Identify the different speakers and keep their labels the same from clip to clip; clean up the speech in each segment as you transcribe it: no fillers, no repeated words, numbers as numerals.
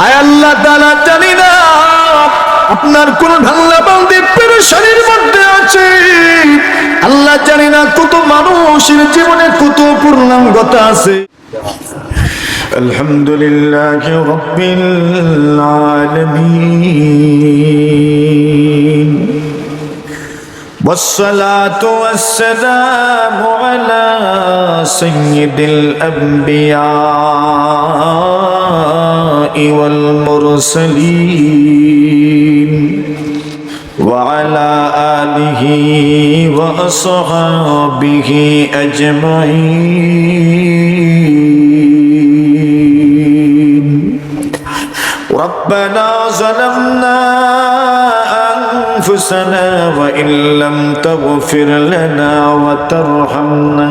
Speaker 1: আয় আল্লাহ তাআলা, জানি না আপনার কোন ভাঙলা বান্দি পেরেশানির মধ্যে আছে। আল্লাহ, জানি না কত মানুষের জীবনে কত পূর্ণাঙ্গতা আছে। আলহামদুলিল্লাহি রাব্বিল আলামিন, والصلاة والسلام على سيد الأنبياء والمرسلين وعلى آله وأصحابه أجمعين. ربنا ظلمنا أنفسنا وإن لم تغفر لنا وترحمنا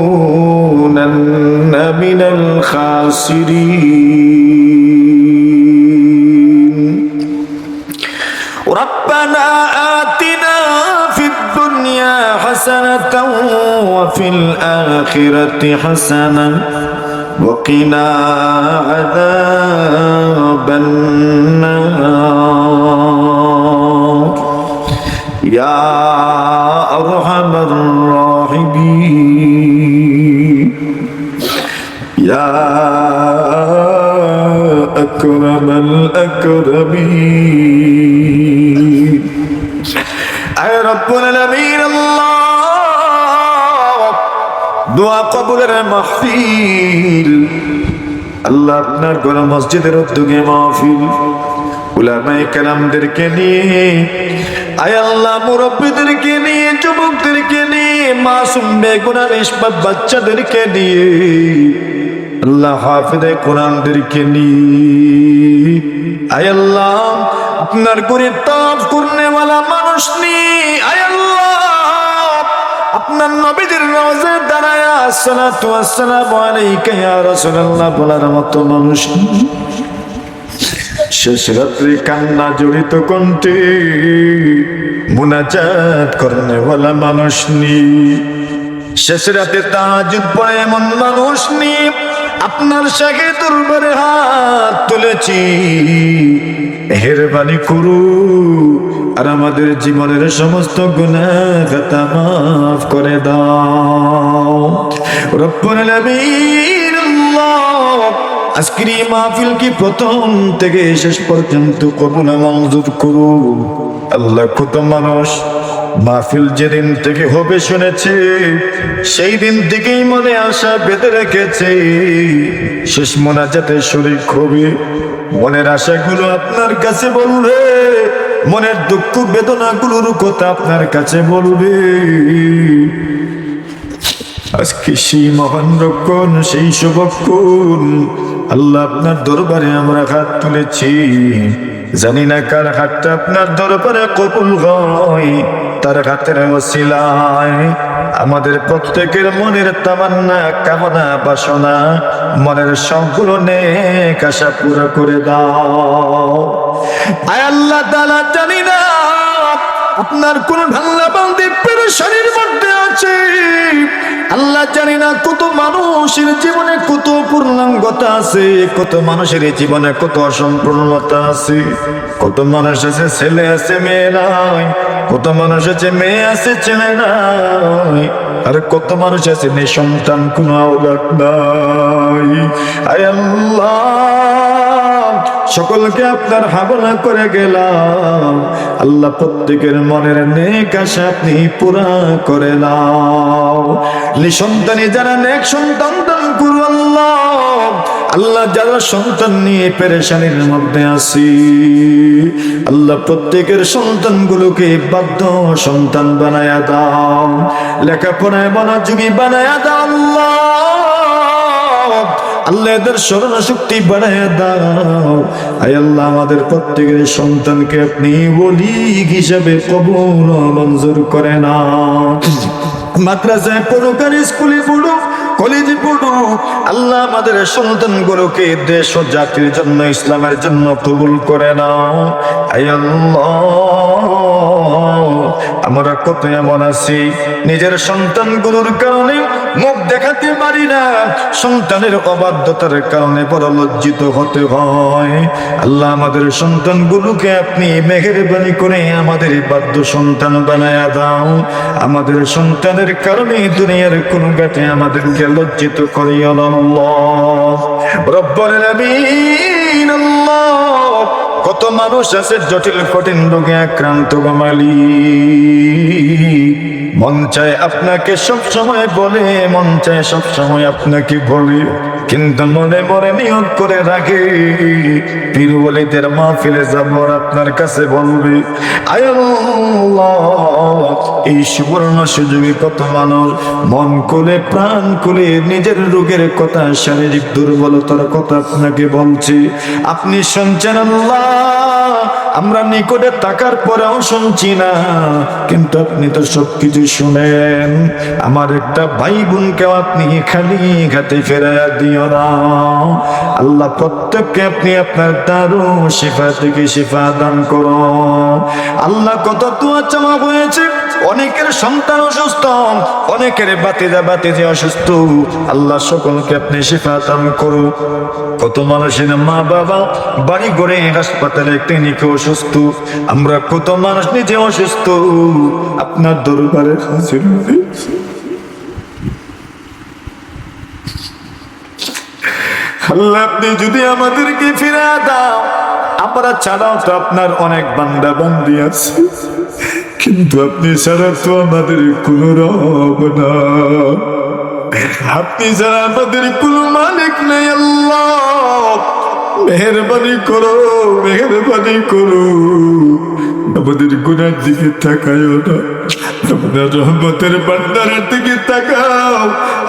Speaker 1: لنكونن من الخاسرين. ربنا آتنا في الدنيا حسنة وفي الآخرة حسنة وقنا عذاب النار يا أرحم الراحمين يا أكرم الأكرمين. أي رب العالمين الله দোয়া কবুলের মাহফিল, আল্লাহ আপনার ঘর মসজিদের উদ্যোগে মাহফিল, উলামায়ে কেরামদেরকে নিয়ে, আয় আল্লাহ মুরব্বীদেরকে নিয়ে, যুবকদেরকে নিয়ে, মাসুম বেগুনাহ নিষ্পাপ বাচ্চাদেরকে নিয়ে, আল্লাহ হাফেজে কোরআনদেরকে নিয়ে, আয় আল্লাহ আপনার ঘরে তাওয়াফ করনেওয়ালা মানুষ নিয়ে, আয় আল্লাহ আপনার নবীদের রওজায় দাঁড়ায় আসসালাতু ওয়াসসালামু আলাইকা ইয়া রাসূলুল্লাহ বলার মতো মানুষ, শেষ রাত্রে কান্না জড়িত কণ্ঠে মুনাজাত করনেওয়ালা মানুষ নি, শেষ রাতে তাহাজ্জুদ পড়ে এমন মানুষ নি, আপনার শাহে দরবারে হাত তুলেছি, মেহেরবানি করু আর আমাদের জীবনের সমস্ত গুনাহ খাতা মাফ করে দাও। রব্বুল আলামিন আল্লাহ, আজকের এই মাহফিল কি প্রথম থেকে শেষ পর্যন্ত কবুল মঞ্জুর করু। আল্লাহ, কত মানুষ মাহফিল যেদিন থেকে হবে শুনেছে, সেই দিন থেকেই মনে আশা বেঁধে রেখেছে শেষ মোনাজাতে শরীক হবে, মনের আশাগুলো আপনার কাছে বলবে, মনের দুঃখ বেদনাগুলোর কথা আপনার কাছে বলবে। আজকে সেই মহান রক্ষণ, সেই শুভক্ষণ, আল্লাহ আপনার দরবারে আমরা হাত তুলেছি, জানি না কার হাতটা আপনার দরবারে কবুল হয়, তার হাতের ওসিলায় আমাদের প্রত্যেকের মনের তামান্না, কামনা, বাসনা, মনের সবগুলো নেক আশা পুরো করে দাও। আয় আল্লাহ তাআলা, জানি না আপনার কোন ভাঙলা বান্দি পেরেশানির মধ্যে আছে। আল্লাহ, জানি না কত মানুষের জীবনে কত পূর্ণাঙ্গতা আছে, কত মানুষের জীবনে কত অসম্পূর্ণতা আছে, কত মানুষ আছে ছেলে আছে মেয়ে নাই, কত মানুষ আছে মেয়ে আছে ছেলে নাই, আর কত মানুষ আছে নিঃসন্তান, কোনো আওলাদ নাই। আয় আল্লাহ, সকলকে আপনার হাওয়ালা করে গেলাম। আল্লাহ, প্রত্যেকের মনের নেক আশা আপনি পুরা করে নাও। নিঃসন্তানী যারা নেক সন্তান দান করু আল্লাহ। আল্লাহ, যারা সন্তান নিয়ে পেরেশানির মধ্যে আছি, আল্লাহ প্রত্যেকের সন্তানগুলোকে বাধ্য সন্তান বানায়া দাও, লেখাপড়ায় মনোযোগী বানায়া দাও আল্লাহ। আল্লাহ, এদের স্মরণ শক্তি বাড়ায় দাও। আয় আল্লাহ, আমাদের প্রত্যেকের সন্তানকে আপনি ওলি হিসাবে কবুল মঞ্জুর করে নাও। মাদ্রাসায় পড়ুক আর স্কুলে পড়ুক, কলেজে পড়ুক, আল্লাহ আমাদের সন্তানগুলোকে দেশ ও জাতির জন্য, ইসলামের জন্য কবুল করে নাও। আয় আল্লাহ, আমরা কত এমন আছি নিজের সন্তানগুলোর কারণে মুখ দেখাতে পারি না, সন্তানের অবাধ্যতার কারণে বড় লজ্জিত হতে হয়। আল্লাহ আমাদের সন্তানগুলোকে আপনি মেহেরবানি করে আমাদের বাধ্য সন্তান বানায়া দাও। আমাদের সন্তানের কারণে দুনিয়ার কোন ঘাটে আমাদেরকে লজ্জিত করিও না আল্লাহ রব্বুল আলামিন। আল্লাহ কত মানুষ আছে জটিল কঠিন রোগে আক্রান্ত গোমালি, মন চায় আপনাকে সব সময় বলে, মন চায় সব সময় আপনাকে বলে, কিন্তু মনে মনে নিয়ত করে রাখে পীর ওলিদের মাহফিলে যাব আপনার কাছে বলবে। আয় আল্লাহ, এই সুবর্ণ সুযোগে কত মানুষ মন খুলে প্রাণ খুলে নিজের রোগের কথা, শারীরিক দুর্বলতার কথা আপনাকে বলছে। আপনি শুনছেন আল্লাহ, আমরা নিকটে থাকার পরেও শুনছি না, কিন্তু আপনি তো সবকিছু শুনেন। আমার একটা ভাই বোনকেও আপনি খালি ঘাটে ফেরাইয়া দিও না আল্লাহ। প্রত্যেককে আপনি আপনার দারু শিফা থেকে শিফা দান করো আল্লাহ। কত দোয়া চাওয়া হয়েছে, অনেকের সন্তান অসুস্থ, অনেকের বাতিজা অসুস্থ, আল্লাহ সকলকে আপনি শিফা দান করো। কত মানুষের মা বাবা বাড়ি ঘরে হাসপাতালে ক্লিনিকে অসুস্থ, আমরা কত মানুষ নিজে অসুস্থ, আপনার দরবারে হাজির হয়েছি। আল্লাহ আপনি যদি আমাদেরকে ফিরে দাও, আমরা ছাড়াও তো আপনার অনেক বান্দা বান্দি আছে, কিন্তু আপনি ছাড়া তো আমাদের কোনো রব না, আপনি ছাড়া আমাদের কোনো মালিক নেই। আল্লাহ মেহেরবানি করো, মেহেরবানি করো, আমাদের গুনার দিকে তাকায়ও না, আপনার রহমতের ভান্ডারের দিকে তাকাও।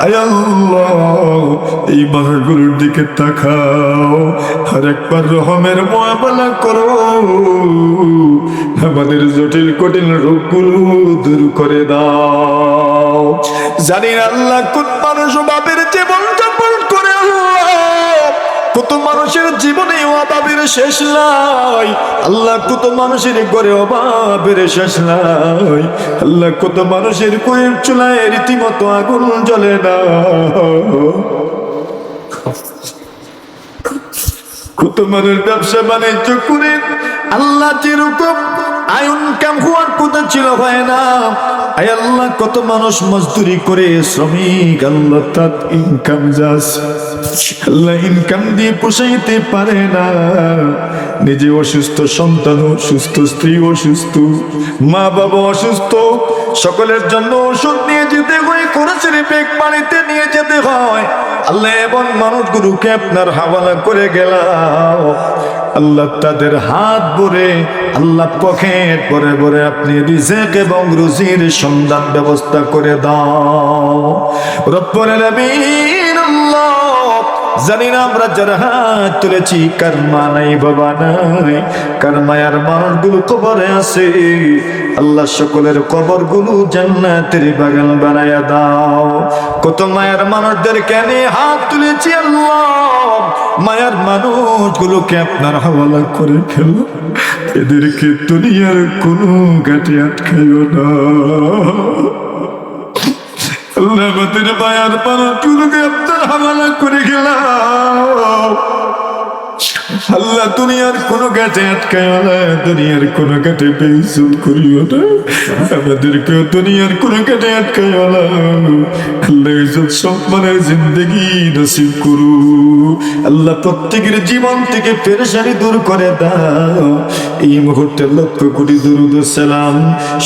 Speaker 1: আয় আল্লাহ এই মানুষগুলোর দিকে তাকাও, আর একবার রহমের মুআমালা করো, আমাদের জটিল কঠিন রোগগুলো দূর করে দাও। জানি না আল্লাহ কোন মানুষ বাপের জীবন যাপন করে, আল্লাহ কত মানুষের জীবনে অভাবের শেষ নাই আল্লাহ, কত মানুষের ঘরে অভাবের শেষ নাই আল্লাহ, কত মানুষের কোয়ের চুলায় রীতিমতো আগুন জ্বলে না, কত মানুষ ব্যবসা বাণিজ্য করে আল্লাহ যেরকম আয় ইনকাম হওয়ার কথা ছিল হয় না। আয় আল্লাহ কত মানুষ মজদুরি করে শ্রমিক, আল্লাহ তার ইনকাম যাচ্ছে, আল্লাহ ইনকাম দিয়ে পোষাইতে পারে না, নিজে অসুস্থ, সন্তান অসুস্থ, স্ত্রী অসুস্থ, মা বাবা অসুস্থ, সকলের জন্য ওষুধ নিয়ে যেতে হয়, খরচের ব্যাগ বাড়িতে নিয়ে যেতে হয়। আল্লাহ এবং মানুষগুলোকে আপনার হাওয়ালা করে গেলাম আল্লাহ, তাদের হাত ভরে আল্লাহ পকেট ভরে ভরে আপনি রিজিক এবং রুজির সন্ধান ব্যবস্থা করে দাও রব্বুল আলামিন। আল্লাহ জানি না আমরা যারা হাত তুলেছি কার মা নাই বাবা নাই, কার মায়ার মানুষগুলো কবরে আছে, আল্লাহ সকলের কবরগুলো জান্নাতের বাগান বানায়া দাও। কত মায়ার মানুষদের কেন হাত তুলেছি আল্লাহ, মায়ার মানুষগুলোকে আপনার হাওয়ালা করে ফেল, এদেরকে দুনিয়ার কোনো ঘাটে আটকাইও না আল্লাহ, আমাদের মায়ার মানুষগুলোকে আপনার হাওয়ালা করে গেলাম আল্লাহ, দুনিয়ার কোনো ঘাটে আটকাইও না, দুনিয়ার কোনো ঘাটে বেইজ্জত করিও না, আমাদেরকে দুনিয়ার কোনো ঘাটে আটকাইও না আল্লাহ, ইজ্জত সম্মানের জিন্দেগি নসিব করু আল্লাহ, প্রত্যেকের জীবন থেকে পেরেশানি দূর করে দাও। এই মুহূর্তে লক্ষ কোটি দরুদ ও সালাম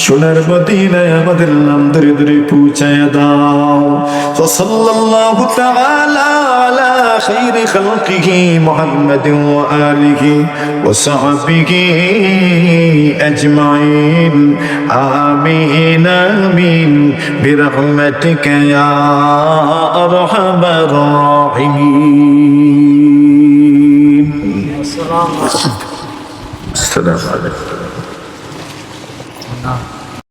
Speaker 1: সোনার মদিনায় আমাদের নাম ধরে ধরে পৌঁছায় দাও। সাল্লাল্লাহু তাআলা আলা খায়রি খালকিহি মুহাম্মাদিন ওয়া আলিহি ওয়া সাহবিহি আজমাইন। আমিন আমিন বিরহমাতিকা ইয়া আরহামার রাহিমিন। আসসালামু আলাইকুম।